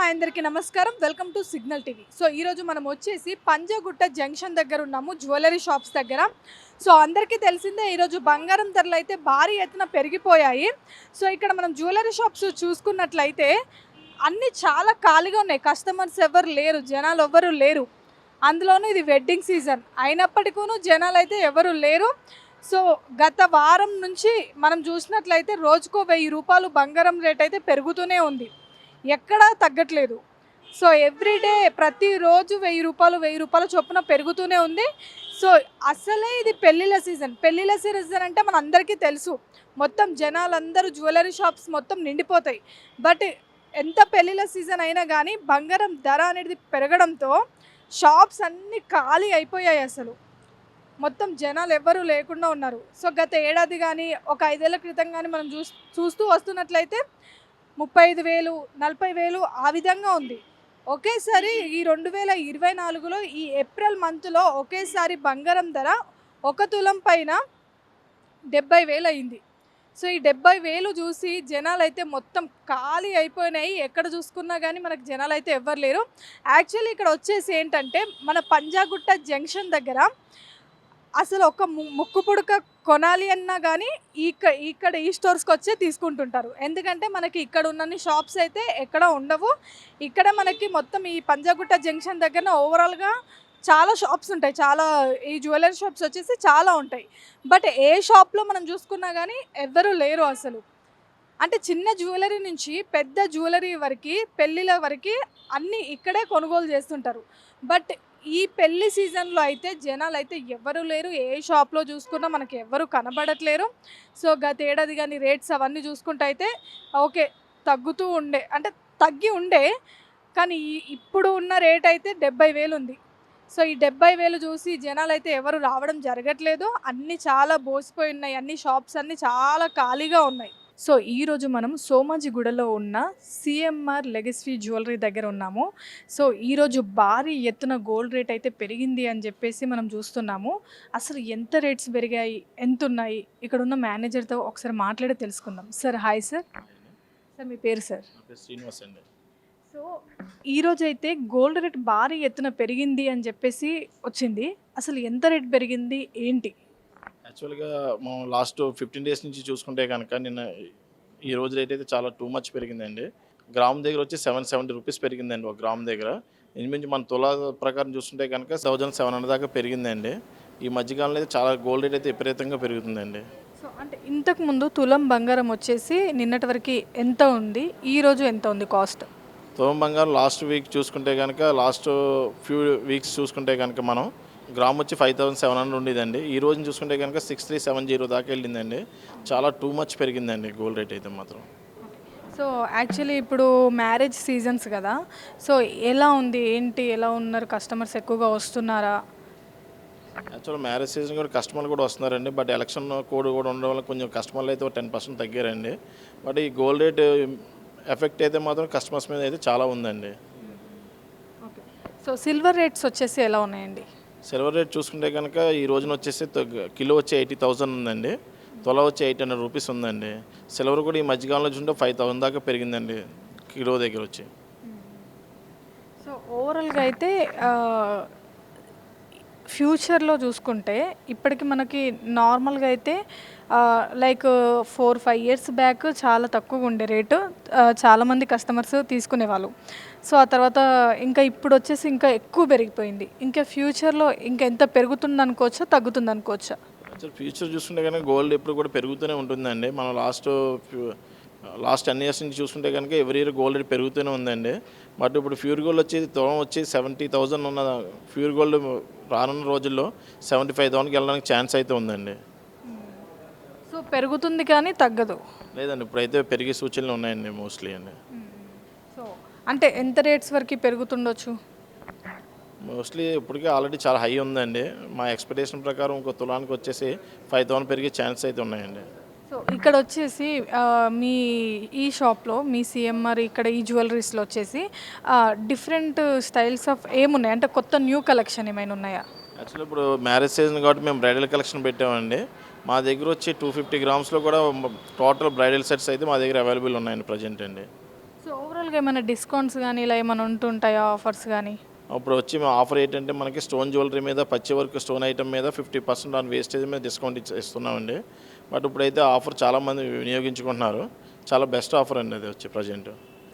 Hi అందరికీ నమస్కారం. Welcome to signal TV. So ఈరోజు మనం వచ్చేసి పంజగుట్ట జంక్షన్ దగ్గర ఉన్నాము, జ్యువెలరీ షాప్స్ దగ్గర. సో అందరికీ తెలిసిందే ఈరోజు బంగారం ధరలు అయితే భారీ ఎత్తున పెరిగిపోయాయి. సో ఇక్కడ మనం జ్యువెలరీ షాప్స్ చూసుకున్నట్లయితే అన్నీ చాలా ఖాళీగా ఉన్నాయి. కస్టమర్స్ ఎవరు లేరు, జనాలు ఎవ్వరు లేరు. అందులోనూ ఇది వెడ్డింగ్ సీజన్ అయినప్పటికీ జనాలు అయితే ఎవరు లేరు. సో గత వారం నుంచి మనం చూసినట్లయితే రోజుకో 1000 రూపాయలు బంగారం రేట్ అయితే పెరుగుతూనే ఉంది, ఎక్కడా తగ్గట్లేదు. సో ఎవ్రీడే ప్రతిరోజు 1000 రూపాయల చొప్పున పెరుగుతూనే ఉంది. సో అసలే ఇది పెళ్ళిళ్ళ సీజన్ అంటే మన అందరికీ తెలుసు, మొత్తం జనాలందరూ జ్యువెలరీ షాప్స్ మొత్తం నిండిపోతాయి. బట్ ఎంత పెళ్ళిళ్ళ సీజన్ అయినా కానీ బంగారం ధర అనేది పెరగడంతో షాప్స్ అన్నీ ఖాళీ అయిపోయాయి. అసలు మొత్తం జనాలు ఎవ్వరూ లేకుండా ఉన్నారు. సో గత ఏడాది కానీ ఒక 5 ఏళ్ల క్రితం కానీ మనం చూస్తూ వస్తున్నట్లయితే 35,000 40,000 ఆ విధంగా ఉంది. ఒకేసారి ఈ 2024లో ఈ ఏప్రిల్ మంత్లో ఒకేసారి బంగారం ధర 1 తులం పైన 70,000 అయింది. సో ఈ 70,000 చూసి జనాలైతే మొత్తం ఖాళీ అయిపోయినాయి. ఎక్కడ చూసుకున్నా కానీ మనకు జనాలు అయితే ఎవ్వరు లేరు. యాక్చువల్లీ ఇక్కడ వచ్చేసి ఏంటంటే మన పంజాగుట్ట జంక్షన్ దగ్గర అసలు ఒక ముక్కు పుడక కొనాలి అన్నా కానీ ఇక్కడ ఈ స్టోర్స్కి వచ్చే తీసుకుంటుంటారు. ఎందుకంటే మనకి ఇక్కడ ఉన్న షాప్స్ అయితే ఎక్కడ ఉండవు. ఇక్కడ మనకి మొత్తం ఈ పంజాగుట్ట జంక్షన్ దగ్గర ఓవరాల్గా చాలా షాప్స్ ఉంటాయి. ఈ జ్యువెలరీ షాప్స్ వచ్చేసి చాలా ఉంటాయి. బట్ ఏ షాప్లో మనం చూసుకున్నా కానీ ఎవ్వరూ లేరు అసలు. అంటే చిన్న జ్యువెలరీ నుంచి పెద్ద జ్యువెలరీ వరకు, పెళ్ళిళ్ళ వరకు అన్నీ ఇక్కడే కొనుగోలు చేస్తుంటారు. బట్ ఈ పెళ్లి సీజన్లో అయితే జనాలు అయితే ఎవ్వరూ లేరు. ఏ షాప్లో చూసుకున్నా మనకి ఎవ్వరూ కనబడట్లేరు. సో గత ఏడాది కానీ రేట్స్ అవన్నీ చూసుకుంటే అయితే ఓకే తగ్గుతూ ఉండే, అంటే తగ్గి ఉండే, కానీ ఇప్పుడు ఉన్న రేట్ అయితే 70,000 ఉంది. సో ఈ 70,000 చూసి జనాలు అయితే ఎవరు రావడం జరగట్లేదు. అన్నీ చాలా బోసిపోయి ఉన్నాయి, అన్ని షాప్స్ అన్నీ చాలా ఖాళీగా ఉన్నాయి. సో ఈరోజు మనం సోమాజిగూడలో ఉన్న సిఎంఆర్ లెగసీ జ్యువెలరీ దగ్గర ఉన్నాము. సో ఈరోజు భారీ ఎత్తున గోల్డ్ రేట్ అయితే పెరిగింది అని చెప్పేసి మనం చూస్తున్నాము. అసలు ఎంత రేట్స్ పెరిగాయి, ఎంత ఉన్నాయి, ఇక్కడ ఉన్న మేనేజర్తో ఒకసారి మాట్లాడి తెలుసుకుందాం. Sir hi sir. సార్ మీ పేరు సార్? శ్రీనివాస్ అండి. సో ఈరోజు అయితే గోల్డ్ రేట్ భారీ ఎత్తున పెరిగింది అని చెప్పేసి వచ్చింది. అసలు ఎంత రేట్ పెరిగింది ఏంటి? యాక్చువల్గా మనం లాస్ట్ 15 డేస్ నుంచి చూసుకుంటే కనుక ఈ రోజు రేట్ అయితే చాలా టూ మచ్ పెరిగిందండి. గ్రామ్ దగ్గర వచ్చి 770 రూపీస్ పెరిగిందండి ఒక గ్రామ్ దగ్గర. ఇంచుమించు మన తులా ప్రకారం చూస్తుంటే కనుక 1700 దాకా పెరిగిందండి. ఈ మధ్యకాలంలో అయితే చాలా గోల్డ్ రేట్ అయితే విపరీతంగా పెరుగుతుందండి. సో అంటే ఇంతకు ముందు తులం బంగారం వచ్చేసి నిన్నటి వరకు ఎంత ఉంది, ఈ రోజు ఎంత ఉంది కాస్ట్? తులం బంగారం లాస్ట్ వీక్ చూసుకుంటే కనుక, లాస్ట్ ఫ్యూ వీక్స్ చూసుకుంటే కనుక మనం గ్రామ్ వచ్చి 5,700 ఉండేదండి. ఈ రోజుని చూసుకుంటే కనుక 6,370 దాకా వెళ్ళిందండి. చాలా టూ మచ్ పెరిగిందండి గోల్డ్ రేట్ అయితే మాత్రం. సో యాక్చువల్లీ ఇప్పుడు మ్యారేజ్ సీజన్స్ కదా, సో ఎలా ఉంది ఏంటి, ఎలా ఉన్నారు కస్టమర్స్, ఎక్కువగా వస్తున్నారా? యాక్చువల్ మ్యారేజ్ సీజన్ కూడా కస్టమర్లు కూడా వస్తున్నారండి. బట్ ఎలక్షన్ కోడ్ కూడా ఉండడం వల్ల కొంచెం కస్టమర్లు అయితే 10% తగ్గారండి. బట్ ఈ గోల్డ్ రేట్ ఎఫెక్ట్ అయితే మాత్రం కస్టమర్స్ మీద అయితే చాలా ఉందండి. ఓకే. సో సిల్వర్ రేట్స్ వచ్చేసి ఎలా ఉన్నాయండి? సిల్వర్ రేట్ చూసుకుంటే కనుక ఈ రోజున వచ్చేసి కిలో వచ్చి 80,000 ఉందండి. తులా వచ్చి 800 రూపీస్ ఉందండి. సిల్వర్ కూడా ఈ మధ్యకాలంలో చూసుకుంటే 5,000 దాకా పెరిగిందండి కిలో దగ్గర వచ్చి. సో ఓవరాల్గా అయితే ఫ్యూచర్లో చూసుకుంటే ఇప్పటికి మనకి నార్మల్గా అయితే లైక్ 4-5 ఇయర్స్ బ్యాక్ చాలా తక్కువగా ఉండే రేటు, చాలామంది కస్టమర్స్ తీసుకునేవాళ్ళు. సో ఆ తర్వాత ఇంకా ఇప్పుడు వచ్చేసి ఇంకా ఎక్కువ పెరిగిపోయింది. ఇంకా ఫ్యూచర్లో ఇంకా ఎంత పెరుగుతుంది అనుకోవచ్చా, తగ్గుతుంది అనుకోవచ్చా? యాక్చువల్ ఫ్యూచర్ చూసుకుంటే కనుక గోల్డ్ ఎప్పుడు కూడా పెరుగుతూనే ఉంటుందండి. మనం లాస్ట్ 10 ఇయర్స్ నుంచి చూసుకుంటే కనుక ఎవ్రీ ఇయర్ గోల్డ్ రేట్ పెరుగుతూనే ఉందండి. బట్ ఇప్పుడు ప్యూర్ గోల్డ్ వచ్చేది తులం వచ్చి 70,000 ఉన్న ప్యూర్ గోల్డ్ రానున్న రోజుల్లో 75,000కి వెళ్ళడానికి ఛాన్స్ అయితే ఉందండి. సో పెరుగుతుంది కానీ తగ్గదు లేదండి, ఇప్పుడైతే పెరిగే సూచనలు ఉన్నాయండి మోస్ట్లీ అండి. సో అంటే ఎంత రేట్స్ వరకు పెరుగుతుండొచ్చు? మోస్ట్లీ ఇప్పటికే ఆల్రెడీ చాలా హై ఉందండి. మా ఎక్స్పెక్టేషన్ ప్రకారం ఇంకో తులానికి వచ్చేసి 5,000 పెరిగే ఛాన్స్ అయితే ఉన్నాయండి. సో ఇక్కడ వచ్చేసి మీ ఈ షాప్లో, మీ సిఎంఆర్ ఇక్కడ ఈ జ్యువెలరీస్లో వచ్చేసి డిఫరెంట్ స్టైల్స్ ఆఫ్ ఏమున్నాయి, అంటే కొత్త న్యూ కలెక్షన్ ఏమైనా ఉన్నాయా? యాక్చువల్లీ ఇప్పుడు మ్యారేజ్ సీజన్ కాబట్టి మేము బ్రైడల్ కలెక్షన్ పెట్టామండి. మా దగ్గర వచ్చి 250 గ్రామ్స్లో కూడా టోటల్ బ్రైడల్ సెట్స్ అయితే మా దగ్గర అవైలబుల్ ఉన్నాయండి ప్రజెంట్ అండి. సో ఓవరాల్గా ఏమైనా డిస్కౌంట్స్ కానీ ఇలా ఏమైనా ఉంటుంటాయా ఆఫర్స్ కానీ? అప్పుడు వచ్చి మా ఆఫర్ ఏంటంటే మనకి స్టోన్ జ్యువెలరీ మీద పచ్చి వర్క్ స్టోన్ ఐటమ్ మీద 50% ఆన్ వేస్టేజ్ మీద డిస్కౌంట్ ఇస్తున్నామండి. బట్ ఇప్పుడైతే ఆఫర్ చాలామంది వినియోగించుకుంటున్నారు. చాలా బెస్ట్ ఆఫర్ అండి అది వచ్చి ప్రజెంట్.